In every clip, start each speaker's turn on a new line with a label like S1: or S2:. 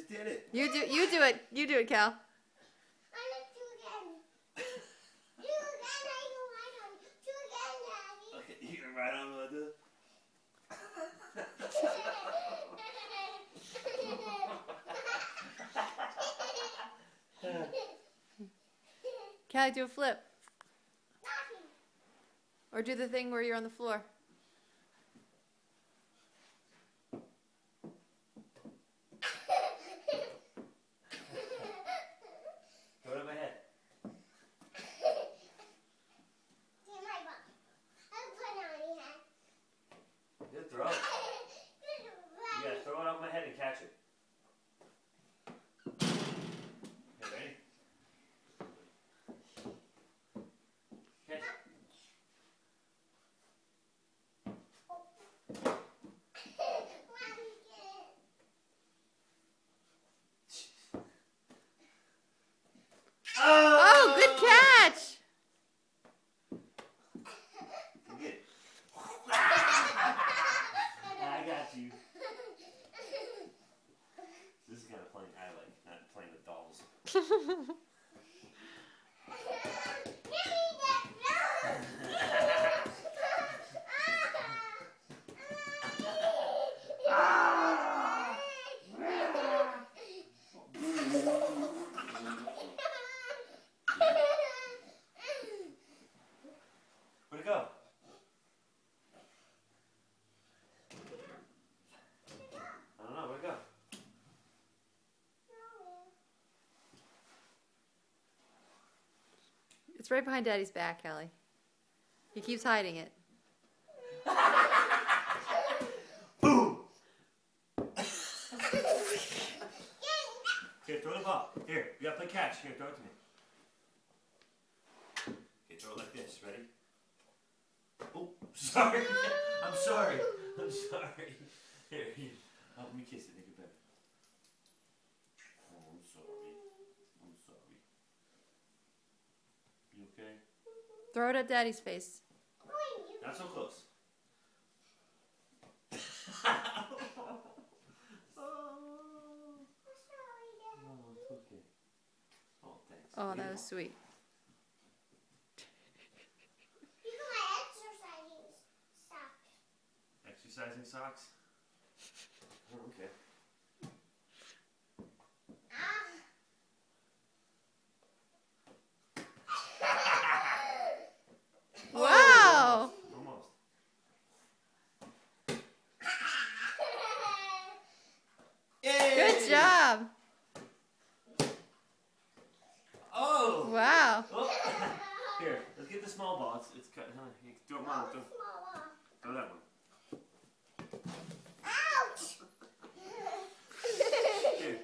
S1: did it.
S2: You do it. You do it, Cal.
S3: I like to again. Do again. I can ride on you. Do again, Daddy.
S1: Okay, you gonna ride on with it?
S2: Callie, do a flip. Or do the thing where you're on the floor.
S1: Throw it at my head. Good throw. Yeah, throw it on my head and catch it. Okay, ready? Catch it.
S2: Oh, good catch!
S1: Good. I got you. This is kind of playing I like, not playing with dolls. Where'd it go? I don't know, where'd it go?
S2: It's right behind Daddy's back, Callie. He keeps hiding it.
S1: Boom! Here, throw the ball. Here, you gotta play catch. Here, throw it to me. Okay, throw it like this. Ready? Oh, sorry. I'm sorry. I'm sorry. Here, let me kiss it. Make it better. Oh, I'm sorry. I'm sorry. You okay?
S2: Throw it at Daddy's face.
S1: Not so close.
S2: Oh, that was sweet.
S3: You got my
S1: Exercising socks? Oh, okay.
S2: Wow!
S1: Almost. Yay!
S2: Good job!
S1: Oh!
S2: Wow!
S1: Oh. Here, let's get the small ball. It's cut. Huh? You throw it on. Throw that one.
S3: Ouch!
S1: Here.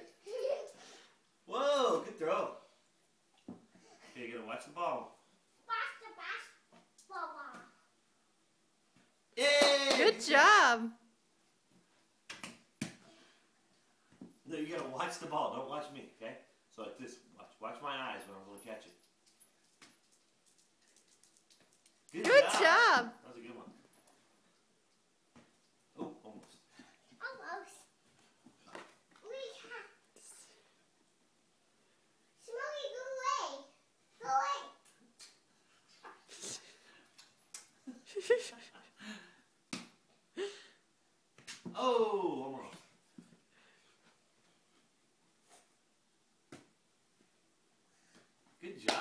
S1: Whoa! Good throw. Okay, you gotta watch the ball. Yay!
S2: Good job!
S1: No, you gotta watch the ball. Don't watch me, okay? So like this. Watch my eyes when I'm gonna catch it.
S2: Good job!
S1: That was a good one. Oh, almost.
S3: Almost. Smokey, go away. Go away.
S1: Oh, almost. Good job.